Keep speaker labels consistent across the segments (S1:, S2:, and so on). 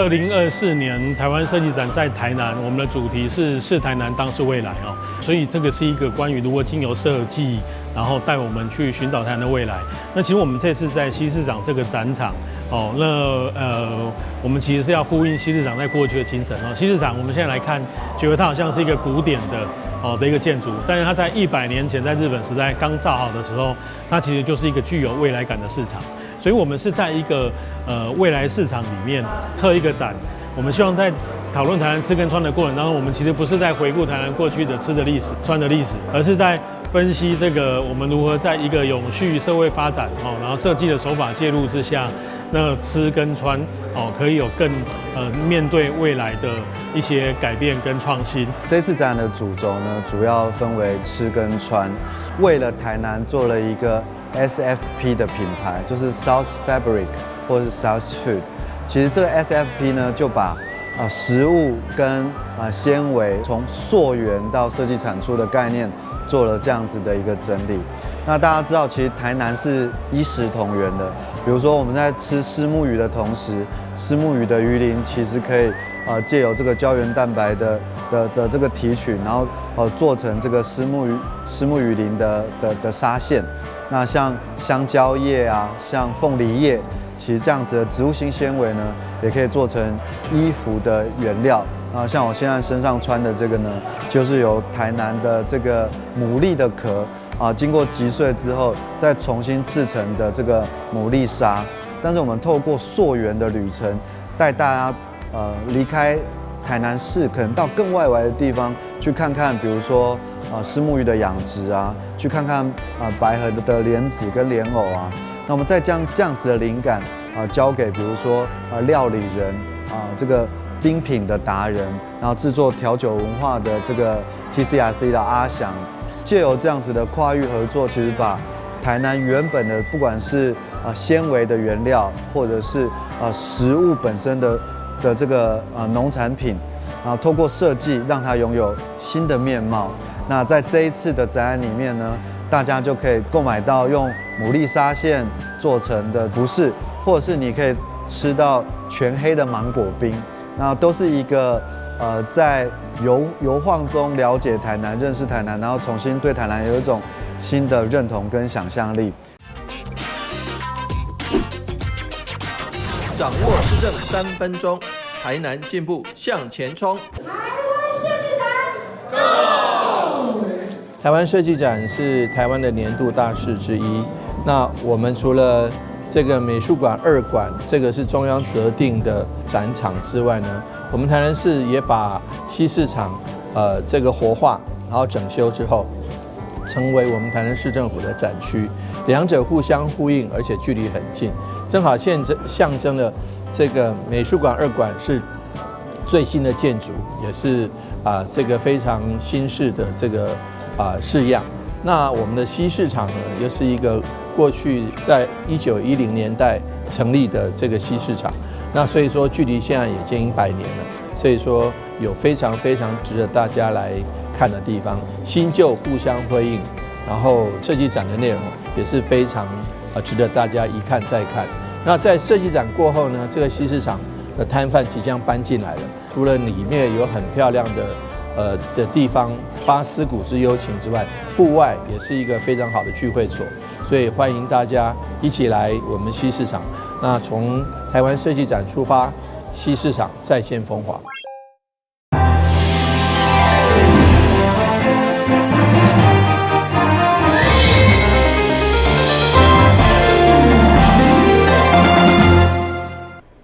S1: 2024年台湾设计展在台南，我们的主题是台南，当是未来哦。所以这个是一个关于如何经由设计，然后带我们去寻找台南的未来。那其实我们这次在西市场这个展场哦，我们其实是要呼应西市场在过去的精神哦。西市场我们现在来看，觉得它好像是一个古典的一个建筑，但是它在100年前在日本时代刚造好的时候，它其实就是一个具有未来感的市场。所以我们是在一个未来市场里面测一个展，我们希望在讨论台南吃跟穿的过程当中，我们其实不是在回顾台南过去的吃的历史、穿的历史，而是在分析这个我们如何在一个永续社会发展然后设计的手法介入之下，那吃跟穿可以有更面对未来的一些改变跟创新。
S2: 这次展览的主轴呢，主要分为吃跟穿，为了台南做了一个 SFP 的品牌，就是 South Fabric 或是 South Food。其实这个 SFP 呢，就把食物跟纤维从溯源到设计产出的概念做了这样子的一个整理。那大家知道，其实台南是衣食同源的。比如说我们在吃虱目鱼的同时，虱目鱼的鱼鳞其实可以借由这个胶原蛋白的这个提取，然后做成这个虱目鱼鳞的纱线。那像香蕉叶啊，像凤梨叶，其实这样子的植物性纤维呢，也可以做成衣服的原料。像我现在身上穿的这个呢，就是由台南的这个牡蛎的壳经过击碎之后，再重新制成的这个牡蛎纱。但是我们透过溯源的旅程，带大家离开台南市，可能到更外围的地方去看看，比如说虱目鱼的养殖啊，去看看白河的莲子跟莲藕啊。那我们再将这样子的灵感交给比如说料理人这个冰品的达人，然后制作调酒文化的这个 TCRC 的阿翔，借由这样子的跨域合作，其实把台南原本的不管是纤维的原料，或者是食物本身的这个农产品，然后透过设计让它拥有新的面貌。那在这一次的展览里面呢，大家就可以购买到用牡蛎纱线做成的服饰，或者是你可以吃到全黑的芒果冰，那都是一个在游晃中了解台南、认识台南，然后重新对台南有一种新的认同跟想象力。
S3: 掌握施政3分钟，台南进步向前冲。台湾设计展是台湾的年度大事之一。那我们除了这个美术馆2馆，这个是中央择定的展场之外呢，我们台南市也把西市场这个活化，然后整修之后，成为我们台南市政府的展区，两者互相呼应，而且距离很近，正好象征了这个美术馆2馆是最新的建筑，也是这个非常新式的这个式样。那我们的西市场呢，又是一个过去在1910年代成立的这个西市场，那所以说距离现在也接近100年了，所以说有非常非常值得大家来看的地方，新旧互相辉映，然后设计展的内容也是非常值得大家一看再看。那在设计展过后呢，这个西市场的摊贩即将搬进来了，除了里面有很漂亮的地方发思古之幽情之外，户外也是一个非常好的聚会所，所以欢迎大家一起来我们西市场。那从台湾设计展出发，西市场再现风华。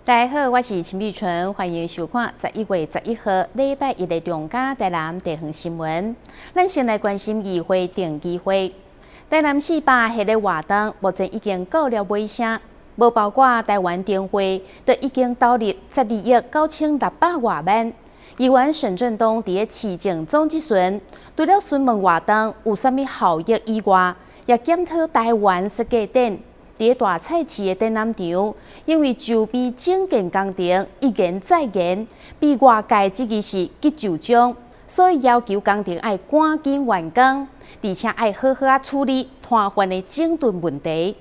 S4: 大家好，我是陈碧纯，欢迎收看11月11号礼拜一的中嘉台南地方新闻。咱先来关心议会定期会。台南市8号的活动目前已经到了尾声，无包括台湾灯会，就已经投入12亿9600外万。议员沈振东伫市政总之前，除了询问活动有啥物效益以外，也检讨台湾设计展。伫大菜市的展览场，因为周边整建工程一延再延，比外界即个是急就章，所以要求工程要赶紧完工，而且要好好处理瘫痪的整顿问题。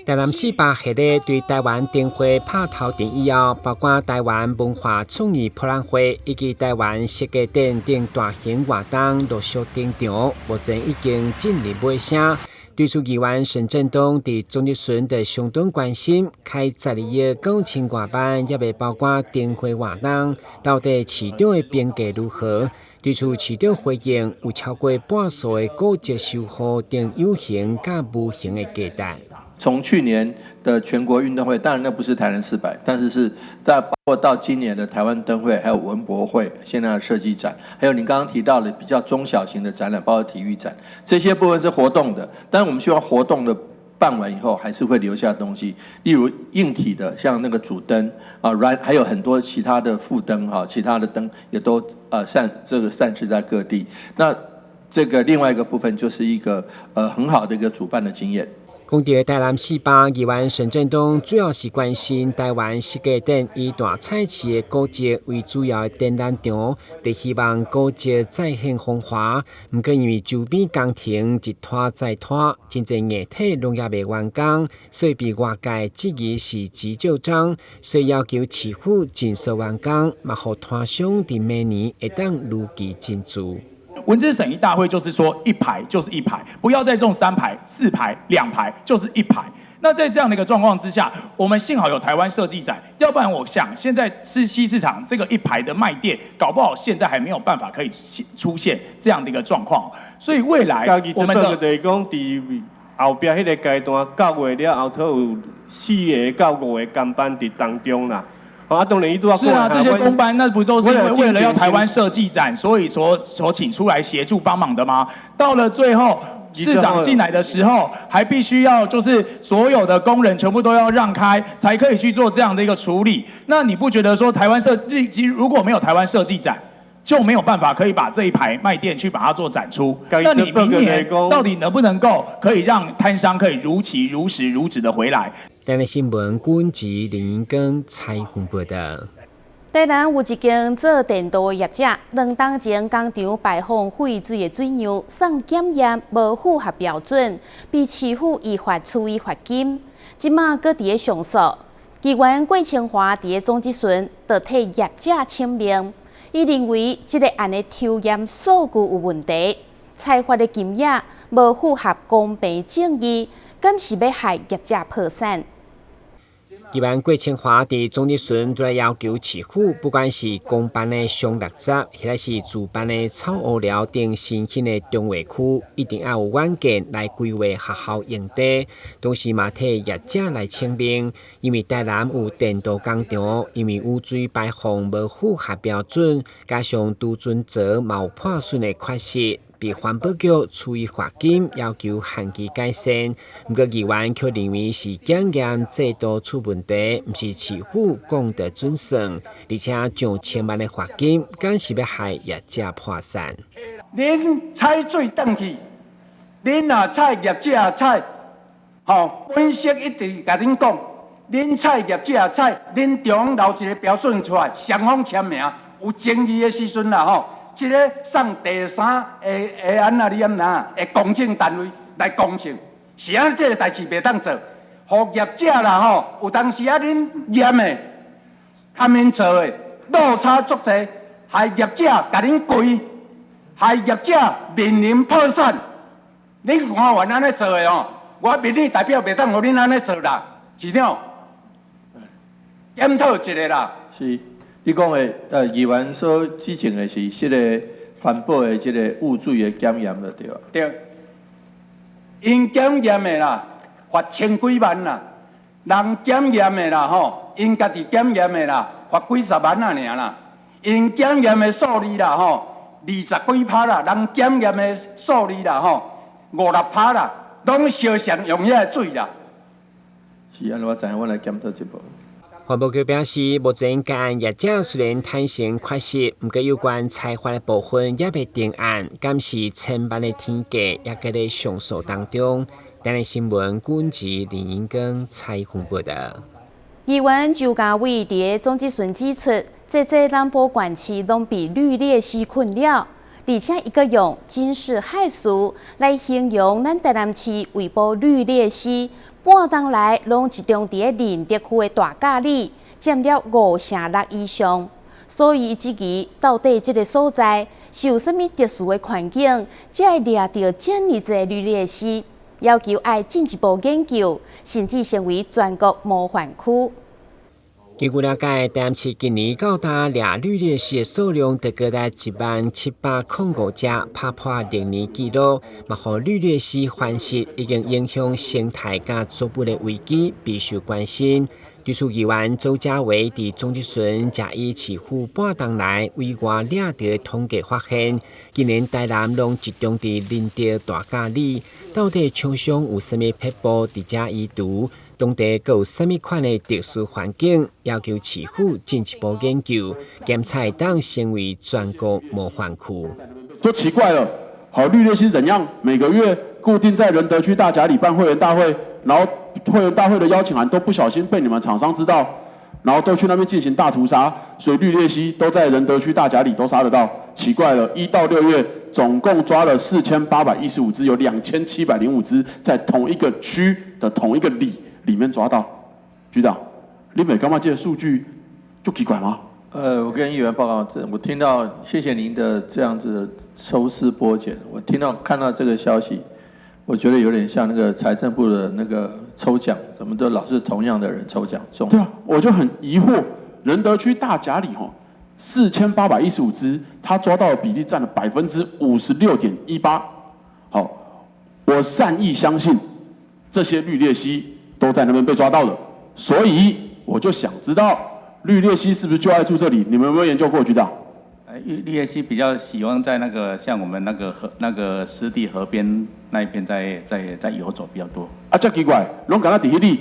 S5: 台南市把系列对台湾灯会拍头阵以后，包括台湾文化创意博览会以及台湾设计展等大型活动陆续登场，目前已经进入尾声。对此，议员陈振东伫总日巡就相当关心，开12亿9000外万，也未包括灯会活动，到底市场的评价如何？对此，市长回应有超过半数的古迹修复等有形甲无形的价值。
S3: 从去年的全国运动会，当然那不是台南400，但是包括到今年的台湾灯会，还有文博会，现在的设计展，还有你刚刚提到的比较中小型的展览，包括体育展，这些部分是活动的。但是我们希望活动的办完以后，还是会留下东西，例如硬体的，像那个主灯啊，还有很多其他的副灯哈，其他的灯也都散置在各地。那这个另外一个部分就是一个很好的一个主办的经验。
S5: 讲到台南市吧，议员陈振东主要是关心台湾设计展以大菜市的古迹为主要的展览场，就希望古迹再现风华。不过因为周边工程一拖再拖，真侪硬体拢也未完工，所以被外界质疑是急救章，所以要求市府尽速完工，嘛互摊商伫明年会当如期进驻。
S6: 文资审议大会就是说一排就是一排，不要再种3排、4排、2排，就是一排。那在这样的一个状况之下，我们幸好有台湾设计展，要不然我想现在是西市场这个一排的卖店，搞不好现在还没有办法可以出现这样的一个状况。所以未来我们的
S7: 就是讲，伫后边迄个阶段9月了后，头有4个到5个工班伫当中啦。当然
S6: 是啊，这些公班那不都是因为了要台湾设计展，所以所请出来协助帮忙的吗？到了最后，市长进来的时候，还必须要就是所有的工人全部都要让开，才可以去做这样的一个处理。那你不觉得说台湾如果没有台湾设计展，就没有办法可以把这一排卖店去把它做展出？那你明年到底能不能够可以让摊商可以如期如实如质的回来？
S5: 台南新闻军籍林英根采访报道。
S4: 台南有一间做电鍍业者，2当前工厂排放废水的水样送检验无符合标准，被市府依法处以罚金。即马搁伫上诉，议员郭清华伫总质询就替业者请命，伊认为这个案的抽验数据有问题，裁罚的金额无符合公平正义，敢是要害业者破产？
S5: 议员郭清华伫总质询都来要求市府，不管是公办的上垃圾，或是自办的草乌寮等新兴的中卫区，一定要有远见来规划学校用地。同时嘛，替业者来请命，因为台南有电鍍工厂，因为污水排放无符合标准，加上都准则嘛有破损的缺失。被环保局处以罚金，要求限期改善。不过议员却认为是检验制度出问题，不是市府讲得准算，而且上千万的罚金，敢是要害业者破产。
S8: 恁采水转去，恁若采业者采，本色一直甲恁讲，恁采业者采，恁中留一个标准出来，双方签名，有争议的时阵啦一个送第3会安那你安那会公证单位来公证，是安这个代志袂当做，互业者啦有当时恁验的，他们做的落差足济，害业者甲恁跪，害业者面临破产。恁看完安尼做的我民意代表袂当互恁安尼做啦，市长检讨一下啦。
S3: 是。你讲的议员所指证的是这个环保的这个污水的检验就对啊。
S8: 对，因检验的啦，罚千几万啦；人检验的啦因家己检验的啦，罚几十万啊尔啦。因检验的数字啦20几%啦，人检验的数字啦5、6%啦，拢烧上用遐水啦。
S3: 是安怎我知影，我来检讨一步。
S5: 环保局表示，目前该案业者虽然坦承缺失，不过有关裁罚的部分也未定案，敢是千万的天价，也搁在上诉当中。台南新闻军籍林英根采访报道。
S4: 议员周家伟伫总质询指出，这南部县市拢被绿鬣蜥困扰，而且伊阁用惊世骇俗来形容咱台南市为保绿鬣蜥，半冬来拢集中伫林德区的大甲里，占了5成6以上。所以这期到底这个所在是有啥物特殊的环境，才会掠到这么多绿鬣蜥？要求爱进一步研究，甚至成为全国模范区。
S5: 根据了解，台南市今年到达掠绿鬣蜥的数量达高达10705只，打破历年纪录。嘛，互绿鬣蜥繁殖已经影响生态甲作物的危机，必须关心。对此，议员周家伟伫中职村嘉义市府半冬来委外掠到统计发现，今年台南拢集中伫林德大甲里，到底厂商有啥物撇步伫遮移除？当地各有啥物款的特殊环境？要求市府进一步研究，检测当成为全国模范区。
S9: 就奇怪了，好，绿鬣蜥怎样？每个月固定在仁德区大甲里办会员大会，然后会员大会的邀请函都不小心被你们厂商知道，然后都去那边进行大屠杀，所以绿鬣蜥都在仁德区大甲里都杀得到。奇怪了，1到6月总共抓了4815只，有2705只在同一个区的同一个里面抓到。局长，你没感觉这个数据就奇怪吗？
S3: 我跟议员报告，我听到，谢谢您的这样子的抽丝剥茧。我看到这个消息，我觉得有点像那个财政部的那个抽奖，怎么都老是同样的人抽奖中。
S9: 对啊，我就很疑惑，仁德区大甲里4815只，他抓到的比例占了56.18%。好，我善意相信这些绿鬣蜥都在那边被抓到了，所以我就想知道绿鬣蜥是不是就爱住这里？你们有没有研究过，局长？
S10: 绿鬣蜥比较喜欢在那个像我们那个湿地河边那一片在游走比较多。
S9: 啊，真奇怪，拢敢若伫迄里，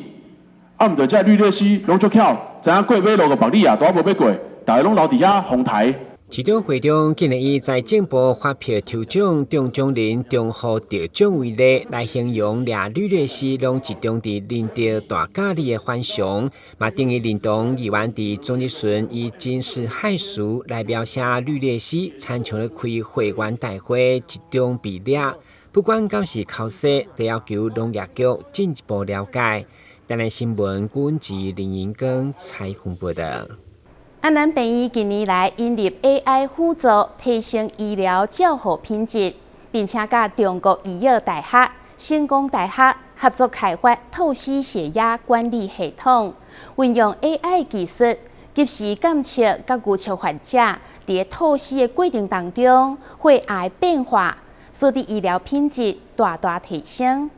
S9: 啊，唔着这绿鬣蜥拢足巧，知影过马路个白里啊，都还无要过，大家拢留伫遐红台。
S5: 市长会长今日以财政部发票抽奖中奖人中户得奖为例，来形容掠绿鬣蜥拢集中伫林德大甲里的反常，嘛等于认同议员伫中日村以惊世骇俗来描写绿鬣蜥，参像咧开会员大会集中被掠，不管敢是考试，都要求农业局进一步了解。台南新闻阮自林银光采访报道。
S4: 安南病院近年来引入 AI 辅助，提升医疗照护品质，并且甲中国医药大学、成功大学合作开发透析血压管理系统，运用 AI 技术，及时监测甲预测患者伫透析的过程当中血压变化，使得医疗品质大大提升。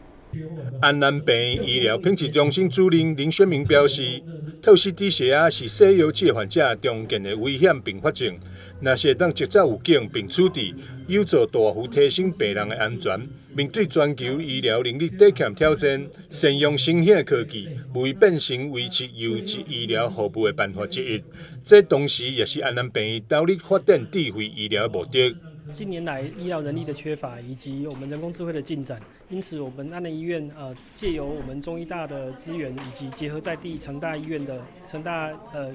S11: 安南病院医疗品质中心主任林宣明表示，透析低血压是西药剂患者常见的危险并发症，若是当及早有警并处置，有助大幅提升病人的安全。面对全球医疗能力抵抗挑战，善用新兴的科技，未变成维持优质医疗服务的办法之一。这同时也是安南病院导入发展智慧医疗的目的。
S12: 近年来医疗人力的缺乏，以及我们人工智慧的进展，因此我们安南医院借由我们中医大的资源，以及结合在地成大医院的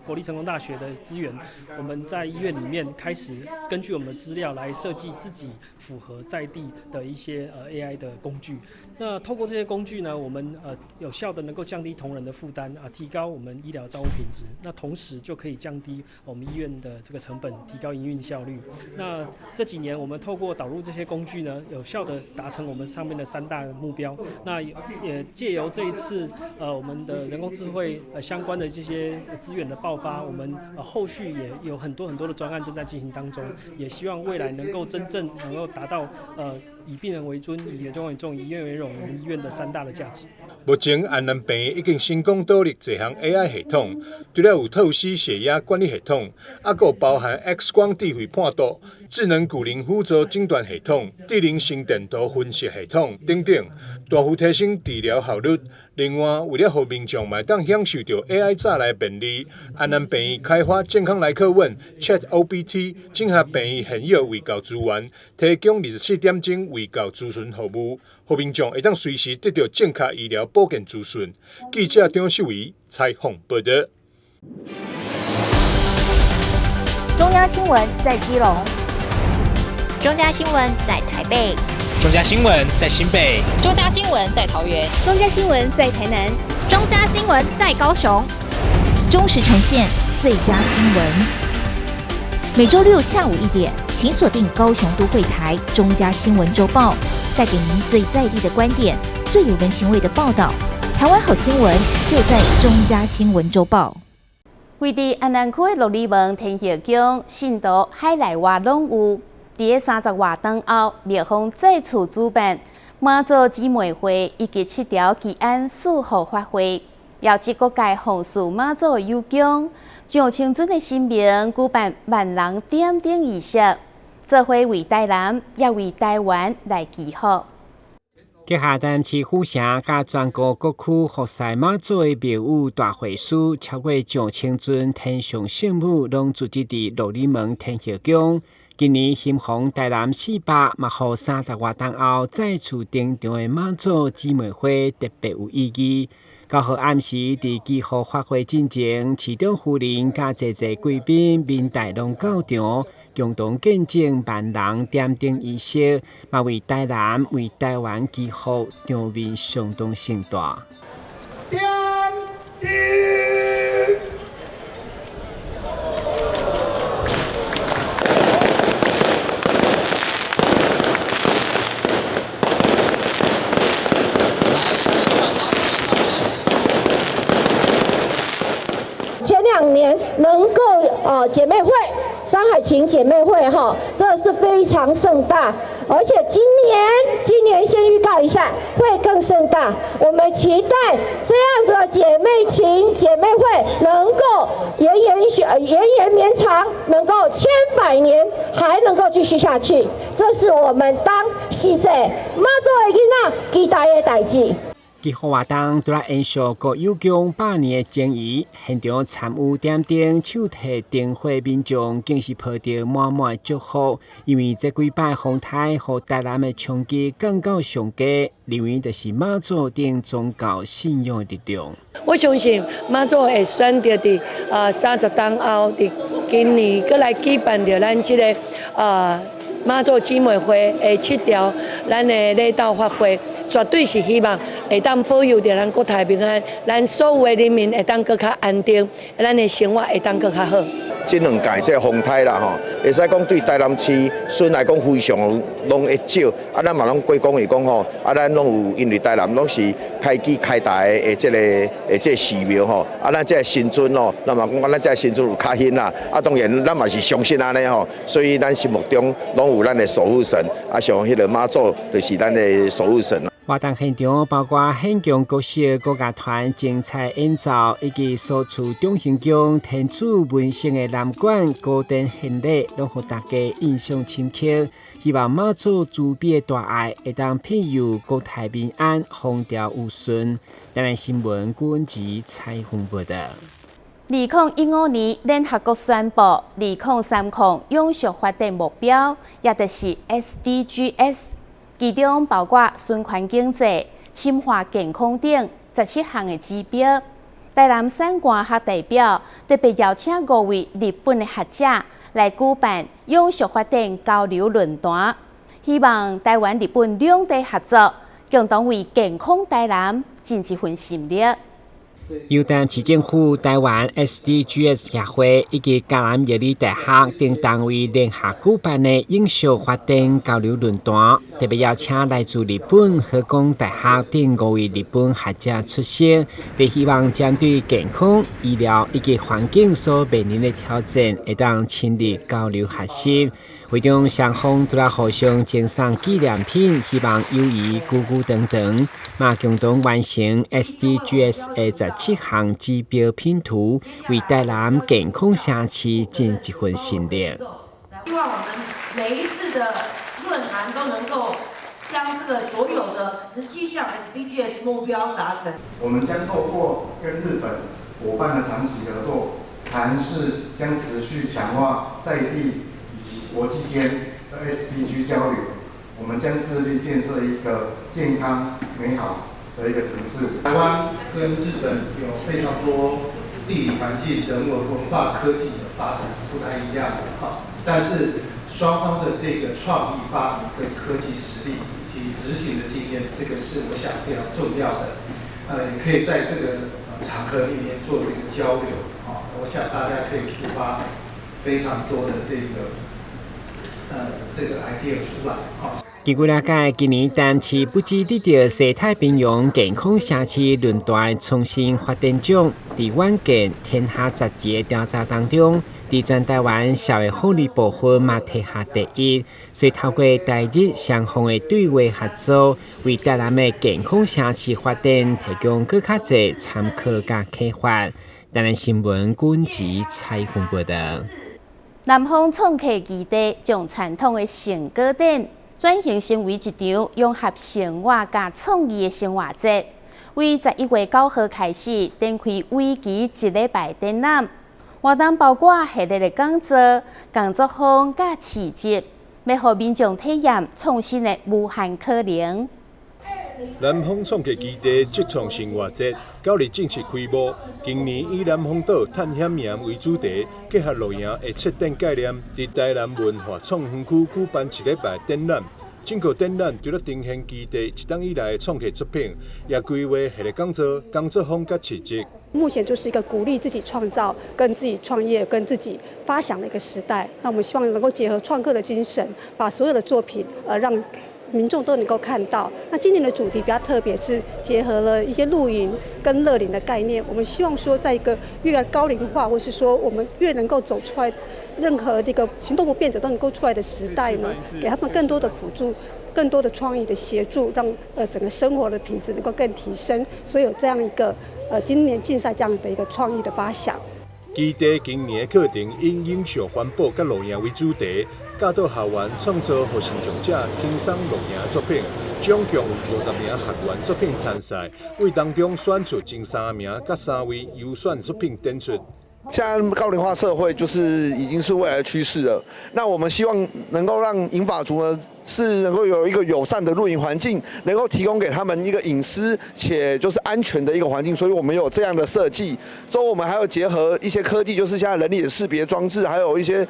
S12: 国立成功大学的资源，我们在医院里面开始根据我们的资料来设计自己符合在地的一些AI 的工具。那透过这些工具呢，我们有效的能够降低同仁的负担提高我们医疗照护品质。那同时就可以降低我们医院的这个成本，提高营运效率。那这几年我们透过导入这些工具呢，有效的达成我们上面的3大目标。那也借由这一次我们的人工智慧相关的这些资源的爆发，我们后续也有很多的专案正在进行当中，也希望未来能够真正能够达到以病人为尊、以员工为重、以医院为荣，我们医院的3大的价值。
S11: 目前安南病院已经成功导入多项 AI 系统，除了有透析血压管理系统，还有包含 X 光智慧判读、智能骨龄辅助诊断系统、智能心电图分析系统等等，大幅提升治疗效率。另外，为了让民众嘛当享受到 AI 早来便利，安南病院开发健康来客问 ChatOPT， 整合病院现有卫教资源，提供24点钟卫教咨询服务，让民众会当随时得到正确医疗保健资讯。记者张秀维采访报道。
S13: 中央新闻在基隆，中嘉新闻在台北。中嘉新闻在新北，
S14: 中嘉新闻在桃园，
S4: 中嘉新闻在台南，
S14: 中嘉新闻在高雄，
S15: 忠实呈现最佳新闻。每周六下午1点，请锁定高雄都会台中嘉新闻周报，带给您最在地的观点，最有人情味的报道。台湾好新闻就在中嘉新闻周报。
S4: 位伫安南区的鹿里门天后宫，信徒海内外拢有。伫30外档后，庙方再次主办妈祖姊妹会以及7条祈安4号法会，邀集各界奉祀妈祖的友公，上青准的新名举办万人点灯仪式，做伙为台南也为台湾来祈福。
S5: 结下淡市府城甲全国各区服侍妈祖的庙宇大会师超过2000尊天上圣母，拢聚集伫鹿里门天后宫。今年兴逢台南400嘛，互30外档后再次登场的妈祖姊妹会特别有意义。9号暗时伫祈福法会进前，市长夫人甲济贵宾面带拢到场，共同见证万人点灯仪式，嘛为台南、为台湾祈福，场面相当盛大。
S16: 点灯。
S17: 前2年能够姐妹会山海情姐妹会哈，这是非常盛大，而且今年先预告一下会更盛大。我们期待这样子的姐妹情姐妹会能够延绵长，能够千百年还能够继续下去，这是我们当西社妈祖的囡仔期待的代志。
S5: 祈福活动除了延续国有宫100年的情谊，现场参与点灯、手提灯火民众更是抱着满满的祝福，因为这几摆风台和台南的冲击降到上低，认为就是妈祖等宗教信仰的力量。
S18: 我相信妈祖会选择伫30档后，伫今年搁来举办着咱这个妈祖姊妹会的7条咱的礼道法会，绝对是希望会当保佑着咱国泰民安，咱所有的人民会当更较安定，咱的生活会当更较好。
S19: 这2届这风台啦吼，会使讲对台南市孙来讲非常拢会少，啊，咱嘛拢归功于讲吼，啊，咱拢有因为台南拢是开基开大的这个寺庙吼，啊，咱这个神尊哦，咱嘛讲咱这个神尊有较兴啦，啊，当然咱嘛是相信安尼吼，所以咱心目中拢有咱的守护神，啊，像迄个妈祖就是咱的守护神。
S5: 活动现场包括现场角色、国家团精彩演奏，以及所处中兴宫天主文圣的南管高等献礼，拢互大家印象深刻。希望妈祖慈悲的大爱会当庇佑国泰民安、风调雨顺。台南新闻郭文吉采访报道。
S4: 2015年联合国宣布2030永续发展目标，也就是 SDGs。其中包括循环经济、深化健康等17项的指标。台南省官学代表特别邀请5位日本的学者来举办永续发展交流论坛，希望台湾、日本两地合作，共同为健康台南尽一份心力。
S5: 由台南市政府、台湾 SDGs 协会以及嘉南药理大学等单位联合举办的永续发展交流论坛，特别邀请来自日本和工大学等5位日本学者出席，都希望针对健康、医疗以及环境所面临的挑战，会当亲力交流学习。会中双方除了互相赠送纪念品，希望友谊久久长长，嘛共同完成 SDGs 的17项指标拼图，为台南健康城市尽一份心力。
S20: 希望我们每一次的论坛都能够将这个所有的17项 SDGs 目标达成。
S21: 我们将透过跟日本伙伴的长期合作，台南市将持续强化在地以及国际间的 SDG 交流。我们将致力建设一个健康美好的一个城市。台湾跟日本有非常多地理环境、人文、文化、科技的发展是不太一样的哈。但是双方的这个创意发明跟科技实力以及执行的经验，这个是我想非常重要的。也可以在这个场合里面做这个交流啊，我想大家可以触发非常多的这个 idea 出来啊。
S5: 据了解，今年淡市不止得到西太平洋健康城市轮代重新发展奖，在晚间天下杂志的调查当中，在全台湾社会福利部分嘛摕下第一。所以透过台日双方的对话合作，为台南的健康城市发展提供更较侪参考甲启发。台南新闻军集采访报道。
S4: 南方创客基地将传统的成果展转型成为一场融合生活加创意的生活节，为11月9号开始展开为期1礼拜展览。活动包括系列的讲座、工作坊甲市集，要让民众体验创新的无限可能。
S11: 南方创客基地职创生活节9日正式开幕。今年以南方岛探险营为主题，结合露营的策展概念，在台南文化创园区举办1礼拜展览。整个展览除了呈现基地1档以来的创客作品，也规划系列讲座、工作坊甲市集。
S1: 目前就是一个鼓励自己创造、跟自己创业、跟自己发想的一个时代。那我们希望能够结合创客的精神，把所有的作品让民众都能够看到。那今年的主题比较特别，是结合了一些露营跟乐龄的概念。我们希望说，在一个越高龄化，或是说我们越能够走出来，任何一个行动不便者都能够出来的时代呢，给他们更多的辅助。更多的创意的协助，让整个生活的品质能够更提升，所以有这样一个今年竞赛这样的一个创意的发想。
S11: 基地今年的课程以影像环保甲露营为主题，教导校员创作互成长者轻松露营作品。总共有50名学员作品参赛，为当中选出前3名甲3位优选作品展出。
S22: 现在高龄化社会就是已经是未来的趋势了。那我们希望能够让银发族呢，是能够有一个友善的露营环境，能够提供给他们一个隐私且就是安全的一个环境。所以我们有这样的设计。之后我们还有结合一些科技，就是现在人脸识别装置，还有一些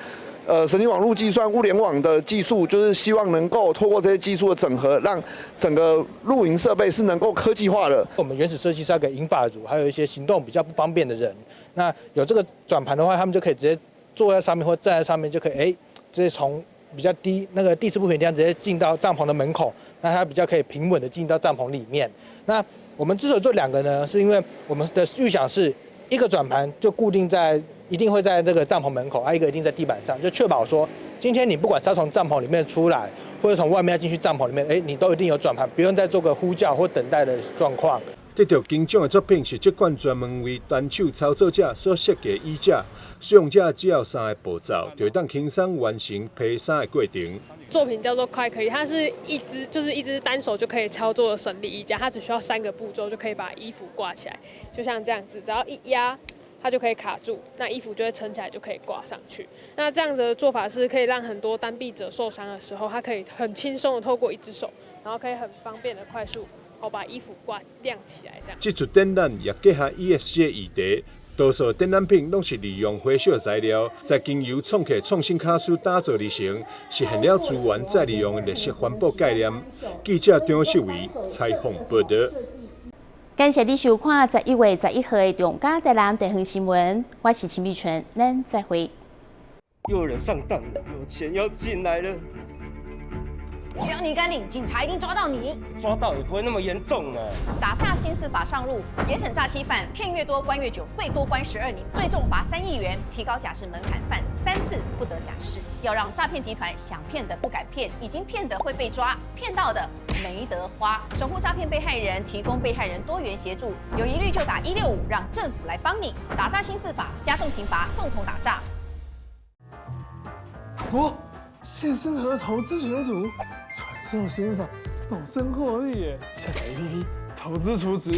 S22: 神经网络计算、物联网的技术，就是希望能够透过这些技术的整合，让整个露营设备是能够科技化的。
S23: 我们原始设计是要给银发族，还有一些行动比较不方便的人。那有这个转盘的话，他们就可以直接坐在上面或站在上面，就可以直接从比较低那个地势不平地方直接进到帐篷的门口，那它比较可以平稳的进到帐篷里面。那我们之所以做2个呢，是因为我们的预想是一个转盘就固定在。一定会在这个帐篷门口，一个一定在地板上，就确保说，今天你不管是要从帐篷里面出来，或者从外面要进去帐篷里面，你都一定有转盘，不用再做个呼叫或等待的状况。
S11: 得到金奖的作品是这款专门为单手操作者所设计的衣架，使用者只要3个步骤，就会当轻松完成披衫的过程。
S24: 作品叫做快可以，它是一只单手就可以操作的省力衣架，它只需要3个步骤就可以把衣服挂起来，就像这样子，只要一压。它就可以卡住，那衣服就会撑起来，就可以挂上去。那这样子的做法是可以让很多单臂者受伤的时候，他可以很轻松的透过一只手，然后可以很方便的快速把衣服晾起来。这样。这
S11: 出展览也结合 ESG 议题，多数展览品拢是利用回收材料，再经由创客创新卡司打造而成，实现了资源再利用的绿色环保概念。记者张秀维采访报道。
S4: 感谢你收看11月11号的中嘉台南地方新闻，我是秦碧纯，咱再会。
S25: 又有人上当了，有钱要进来了。
S26: 只要你敢领，警察一定抓到你。
S25: 抓到也不会那么严重啊。
S26: 打诈新司法上路，严惩诈欺犯，骗越多关越久，最多关12年，最重罚3亿元，提高假释门槛，犯3次不得假释。要让诈骗集团想骗的不敢骗，已经骗的会被抓，骗到的没得花。守护诈骗被害人，提供被害人多元协助，有疑虑就打165，让政府来帮你。打诈新司法，加重刑罚，共同打诈。
S27: 现身和投资群组，传授心法，保证获利耶！下载 APP， 投资储值。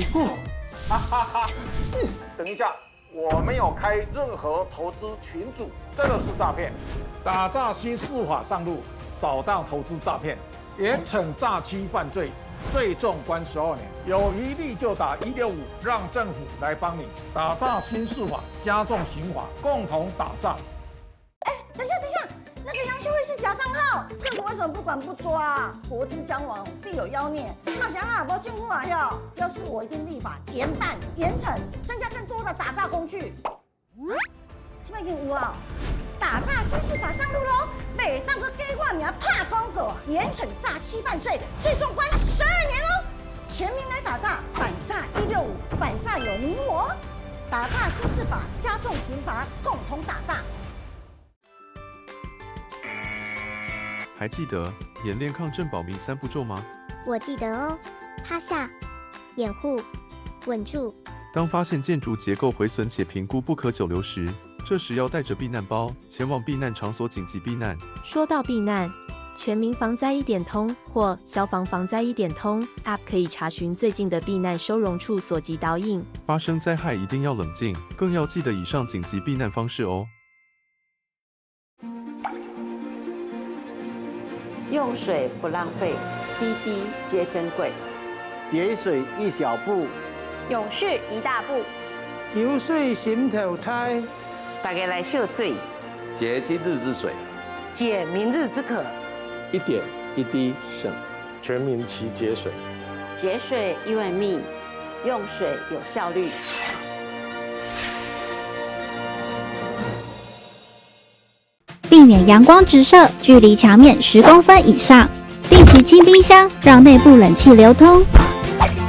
S28: 等一下，我没有开任何投资群组，这个是诈骗。打诈新司法上路，扫荡投资诈骗，严惩诈欺犯罪，最重关12年。有疑虑就打165，让政府来帮你。打诈新司法，加重刑罚，共同打诈。
S2: 政府为什么不管不抓？国之将亡，必有妖孽。那想啊，不政府啊要是我一定立法严办严惩，增加更多的打诈工具。这边有啊，打诈新释法上路喽！每当个给我名怕公狗，严惩诈欺犯罪，最重关12年喽！全民来打诈，反诈165，反诈有你我。打诈新释法加重刑罚，共同打诈。
S3: 还记得演练抗震保民3步骤吗？
S6: 我记得哦，趴下、掩护、稳住。
S3: 当发现建筑结构毁损且评估不可久留时，这时要带着避难包前往避难场所紧急避难。
S7: 说到避难，全民防灾1点通或消防防灾1点通 App 可以查询最近的避难收容处所及导引。
S3: 发生灾害一定要冷静，更要记得以上紧急避难方式哦。
S8: 用水不浪费，滴滴皆珍贵。
S9: 节水1小步，
S26: 永续1大步。
S27: 游水心头猜，
S8: 大家来秀水，
S10: 节今日之水，
S8: 解明日之渴。
S27: 一点一滴省，全民齐节水。
S8: 节水因为密，用水有效率。
S12: 避免阳光直射，距离墙面10公分以上。定期清冰箱，让内部冷气流通。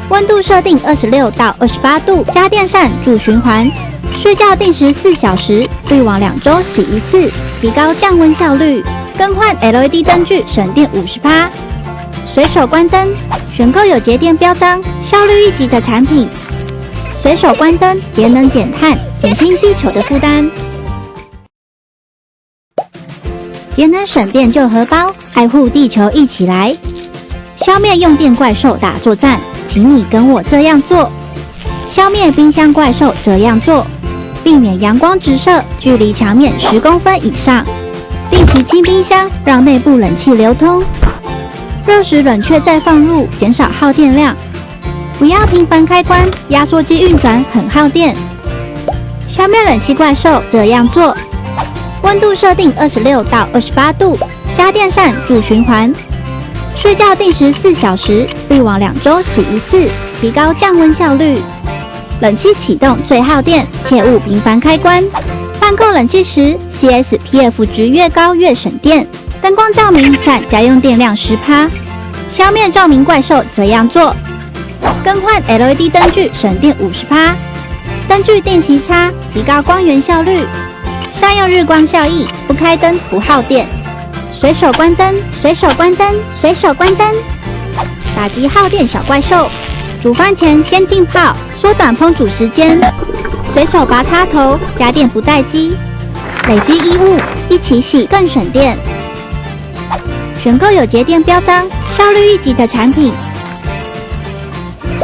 S12: 温度设定26到28度，家电扇助循环。睡觉定时4小时，滤网2周洗1次，提高降温效率。更换 LED 灯具，省电50%。随手关灯，选购有节电标章、效率1级的产品。随手关灯，节能减碳，减轻地球的负担。节能省电救荷包，爱护地球一起来！消灭用电怪兽大作战，请你跟我这样做。消灭冰箱怪兽这样做，避免阳光直射，距离墙面10公分以上。定期清冰箱，让内部冷气流通。热时冷却再放入，减少耗电量。不要频繁开关，压缩机运转很耗电。消灭冷气怪兽这样做。温度设定26到28度，家电扇助循环。睡觉定时4小时，滤网2周洗1次，提高降温效率。冷气启动最耗电，切勿频繁开关。换购冷气时 ，CSPF 值越高越省电。灯光照明占家用电量10%。消灭照明怪兽这样做。更换 LED 灯具省电50%。灯具定期擦，提高光源效率。善用日光效益，不开灯不耗电。随手关灯，随手关灯，随手关灯，打击耗电小怪兽。煮饭前先浸泡，缩短烹煮时间。随手拔插头，家电不待机。累积衣物一起洗更省电。选购有节电标章、效率1级的产品。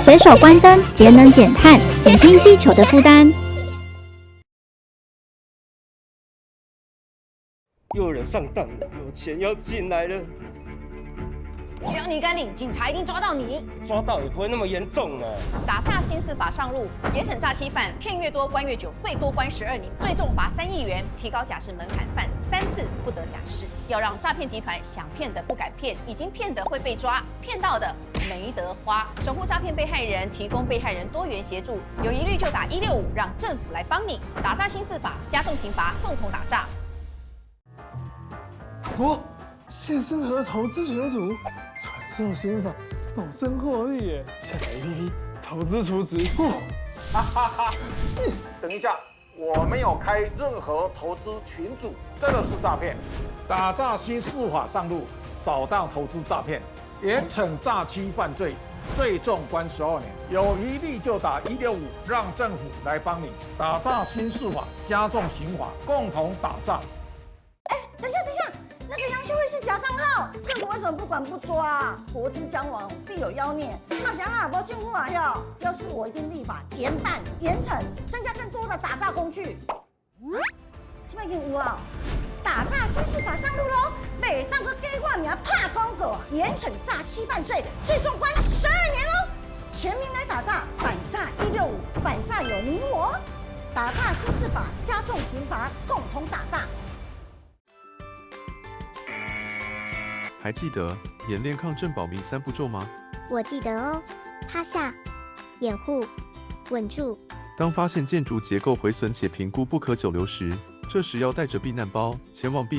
S12: 随手关灯，节能减碳，减轻地球的负担。
S25: 又有人上当了，有钱要进来了。
S26: 只要你敢领，警察一定抓到你。
S25: 抓到也不会那么严重啊。
S26: 打诈新释法上路，严惩诈欺犯，骗越多关越久，最多关12年，最重罚3亿元，提高假释门槛，犯3次不得假释。要让诈骗集团想骗的不敢骗，已经骗的会被抓，骗到的没得花。守护诈骗被害人，提供被害人多元协助，有疑虑就打165，让政府来帮你。打诈新释法，加重刑罚，共同打诈。
S27: 现身和投资群组，传授心法，保证获利耶！下载 APP， 投资储值。
S28: 等一下，我没有开任何投资群组，这个是诈骗。打诈新释法上路，扫荡投资诈骗，严惩诈欺犯罪，最重关12年。有疑虑就打165，让政府来帮你。打诈新释法，加重刑罚，共同打诈。
S2: 等一下。那个杨秀慧是假账号，政府为什么不管不抓？国之将亡，必有妖孽。那想啊，不政府啊要是我一定立法严办严惩，增加更多的打诈工具。这边有啊，打诈新释法上路喽！每当个给我名怕公狗，严惩诈欺犯罪，最重关12年喽！全民来打诈，反诈165，反诈有你我。打诈新释法，加重刑罚，共同打诈。
S3: 还记得演练抗震保密3步骤吗？
S6: 我记得哦，趴下、掩护、稳住。
S3: 当发现建筑结构毁损且评估不可久留时，这时要带着避难包前往避难